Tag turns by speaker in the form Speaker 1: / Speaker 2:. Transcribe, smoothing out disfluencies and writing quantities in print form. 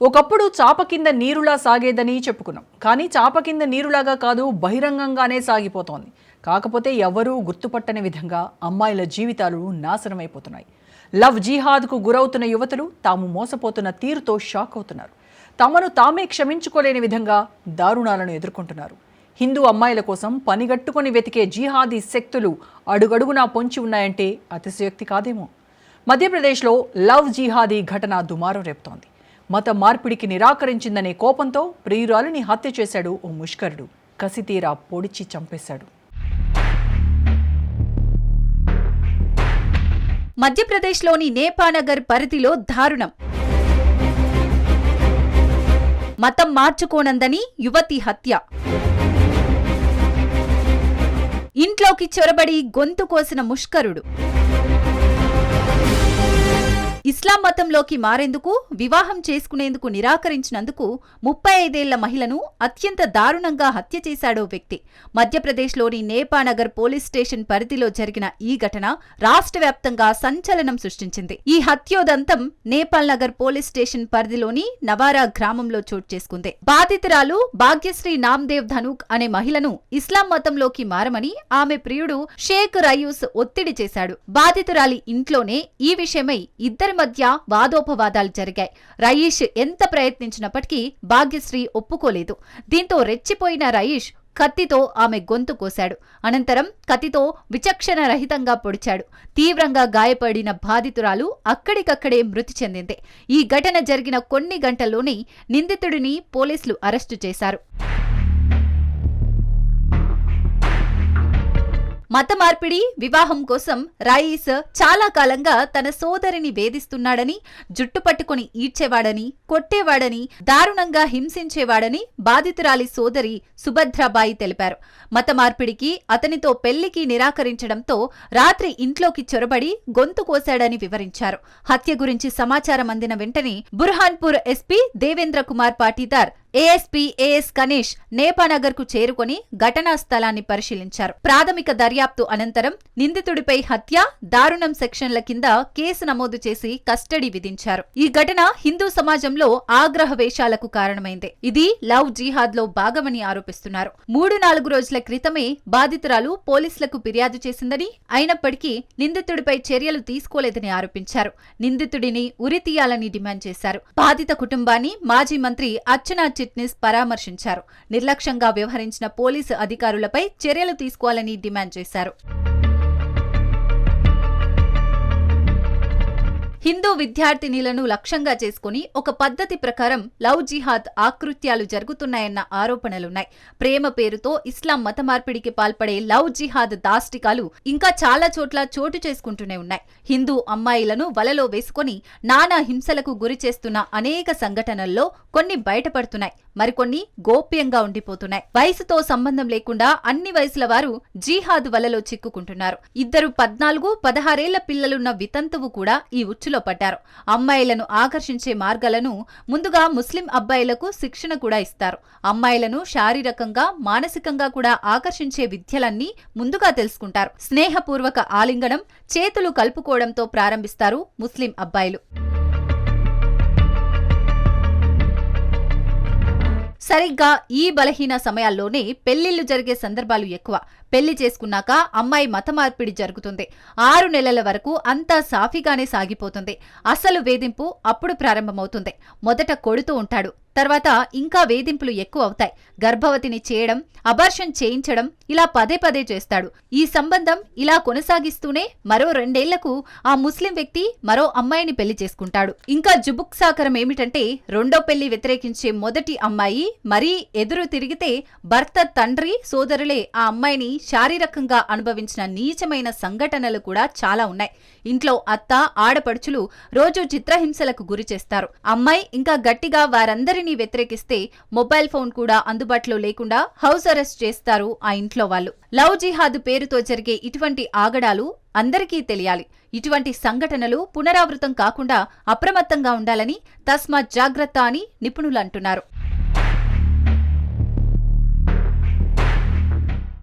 Speaker 1: ఒకప్పుడు చాప కింద నీరులా సాగేదని చెప్పుకున్నాం. కానీ చాప కింద నీరులాగా కాదు, బహిరంగంగానే సాగిపోతోంది. కాకపోతే ఎవరూ గుర్తుపట్టని విధంగా అమ్మాయిల జీవితాలు నాశనమైపోతున్నాయి. లవ్ జిహాద్కు గురవుతున్న యువతులు తాము మోసపోతున్న తీరుతో షాక్ అవుతున్నారు. తమను తామే క్షమించుకోలేని విధంగా దారుణాలను ఎదుర్కొంటున్నారు. హిందూ అమ్మాయిల కోసం పనిగట్టుకొని వెతికే జిహాదీ శక్తులు అడుగడుగునా పొంచి ఉన్నాయంటే అతిశయోక్తి కాదేమో. మధ్యప్రదేశ్లో లవ్ జిహాదీ ఘటన దుమారం రేపుతోంది. మత మార్పిడికి నిరాకరించిందనే కోపంతో ప్రియురాలిని హత్య చేశాడు ఓ ముష్కరుడు. కసితీరా పొడిచి చంపేశాడు.
Speaker 2: మధ్యప్రదేశ్లోని నేపానగర్ పరిధిలో దారుణం. మతం మార్చుకోనందని యువతి హత్య. ఇంట్లోకి చొరబడి గొంతు కోసిన ముష్కరుడు. ఇస్లాం మతంలోకి మారేందుకు, వివాహం చేసుకునేందుకు నిరాకరించినందుకు 35 ఏళ్ల మహిళను అత్యంత దారుణంగా హత్య చేశాడో వ్యక్తి. మధ్యప్రదేశ్లోని నేపానగర్ పోలీస్ స్టేషన్ పరిధిలో జరిగిన ఈ ఘటన రాష్ట్ర వ్యాప్తంగా సంచలనం సృష్టించింది. ఈ హత్యోదంతం నేపాల్ నగర్ పోలీస్ స్టేషన్ పరిధిలోని నవారా గ్రామంలో చోటు చేసుకుంది. బాధితురాలు భాగ్యశ్రీ నామ్దేవ్ ధనుక్ అనే మహిళను ఇస్లాం మతంలోకి మారమని ఆమె ప్రియుడు షేక్ రయూస్ ఒత్తిడి చేశాడు. బాధితురాలి ఇంట్లోనే ఈ విషయమై ఇద్దరి మధ్య వాదోపవాదాలు జరిగాయి. రయీష్ ఎంత ప్రయత్నించినప్పటికీ భాగ్యశ్రీ ఒప్పుకోలేదు. దీంతో రెచ్చిపోయిన రయీష్ కత్తితో ఆమె గొంతు కోశాడు. అనంతరం కత్తితో విచక్షణ రహితంగా పొడిచాడు. తీవ్రంగా గాయపడిన బాధితురాలు అక్కడికక్కడే మృతి చెందింది. ఈ ఘటన జరిగిన కొన్ని గంటల్లోనే నిందితుడిని పోలీసులు అరెస్టు చేశారు. మత మార్పిడి, వివాహం కోసం రయీస్ చాలా కాలంగా తన సోదరిని వేధిస్తున్నాడని, జుట్టు పట్టుకుని ఈడ్చేవాడని, కొట్టేవాడని, దారుణంగా హింసించేవాడని బాధితురాలి సోదరి సుభద్రాబాయి తెలిపారు. మత మార్పిడికి, అతనితో పెళ్లికి నిరాకరించడంతో రాత్రి ఇంట్లోకి చొరబడి గొంతు కోశాడని వివరించారు. హత్య గురించి సమాచారం అందిన వెంటనే Burhanpur SP Devendra Kumar Patidar, ASP A S Ganesh Nepanagar కు చేరుకొని ఘటనా స్థలాన్ని పరిశీలించారు. ప్రాథమిక దర్యాప్తు అనంతరం నిందితుడిపై హత్య, దారుణం సెక్షన్ల కింద కేసు నమోదు చేసి కస్టడీ విధించారు. ఈ ఘటన హిందూ సమాజంలో ఆగ్రహ వేషాలకు కారణమైంది. ఇది లవ్ జిహాద్ లో భాగమని ఆరోపిస్తున్నారు. 3-4 రోజుల క్రితమే బాధితురాలు పోలీసులకు ఫిర్యాదు చేసిందని, అయినప్పటికీ నిందితుడిపై చర్యలు తీసుకోలేదని ఆరోపించారు. నిందితుడిని ఉరితీయాలని డిమాండ్ చేశారు. బాధిత కుటుంబాన్ని మాజీ మంత్రి అర్చనా చిట్నిస్ పరామర్శించారు. నిర్లక్ష్యంగా వ్యవహరించిన పోలీసు అధికారులపై చర్యలు తీసుకోవాలని డిమాండ్ చేశారు. హిందూ విద్యార్థినిలను లక్ష్యంగా చేసుకుని ఒక పద్ధతి ప్రకారం లవ్ జిహాద్ ఆకృత్యాలు జరుగుతున్నాయన్న ఆరోపణలున్నాయి. ప్రేమ పేరుతో ఇస్లాం మత మార్పిడికి పాల్పడే లవ్ జిహాద్ దాష్టికాలు ఇంకా చాలా చోట్ల చోటు చేసుకుంటూనే ఉన్నాయి. హిందూ అమ్మాయిలను వలలో వేసుకుని నానా హింసలకు గురి చేస్తున్న అనేక సంఘటనల్లో కొన్ని బయటపడుతున్నాయి, మరికొన్ని గోప్యంగా ఉండిపోతున్నాయి. వయసుతో సంబంధం లేకుండా అన్ని వయసుల వారు జిహాద్ వలలో చిక్కుకుంటున్నారు. 14-16 ఏళ్ల పిల్లలున్న వితంతువు కూడా ఈ ఉచ్చులో పడ్డారు. అమ్మాయిలను ఆకర్షించే మార్గాలను ముందుగా ముస్లిం అబ్బాయిలకు శిక్షణ కూడా ఇస్తారు. అమ్మాయిలను శారీరకంగా, మానసికంగా కూడా ఆకర్షించే విద్యలన్నీ ముందుగా తెలుసుకుంటారు. స్నేహపూర్వక ఆలింగనం, చేతులు కలుపుకోవడంతో ప్రారంభిస్తారు ముస్లిం అబ్బాయిలు. సరిగ్గా ఈ బలహీన సమయాల్లోనే పెళ్లిళ్లు జరిగే సందర్భాలు ఎక్కువ. పెళ్లి చేసుకున్నాక అమ్మాయి మత మార్పిడి జరుగుతుంది. 6 నెలల వరకు అంతా సాఫీగానే సాగిపోతుంది. అసలు వేధింపు అప్పుడు ప్రారంభమవుతుంది. మొదట కొడుతూ ఉంటాడు, తర్వాత ఇంకా వేధింపులు ఎక్కువ అవుతాయి. గర్భవతిని చేయడం, అబార్షన్ చేయించడం, ఇలా పదే పదే చేస్తాడు. ఈ సంబంధం ఇలా కొనసాగిస్తూనే మరో 2 ఏళ్లకు ఆ ముస్లిం వ్యక్తి మరో అమ్మాయిని పెళ్లి చేసుకుంటాడు. ఇంకా జుబుక్సాకరం ఏమిటంటే, రెండో పెళ్లి వ్యతిరేకించే మొదటి అమ్మాయి మరీ ఎదురు తిరిగితే భర్త తండ్రి, సోదరులే ఆ అమ్మాయిని శారీరకంగా అనుభవించిన నీచమైన సంఘటనలు కూడా చాలా ఉన్నాయి. ఇంట్లో అత్త, ఆడపడుచులు రోజు చిత్రహింసలకు గురి చేస్తారు. అమ్మాయి ఇంకా గట్టిగా వారందరినీ వ్యతిరేకిస్తే మొబైల్ ఫోన్ కూడా అందుబాటులో లేకుండా హౌస్ అరెస్ట్ చేస్తారు ఆ ఇంట్లో వాళ్ళు. లవ్ జిహాద్ పేరుతో జరిగే ఇటువంటి ఆగడాలు అందరికీ తెలియాలి. ఇటువంటి సంఘటనలు పునరావృతం కాకుండా అప్రమత్తంగా ఉండాలని, తస్మాత్ జాగ్రత్త అని నిపుణులు అంటున్నారు.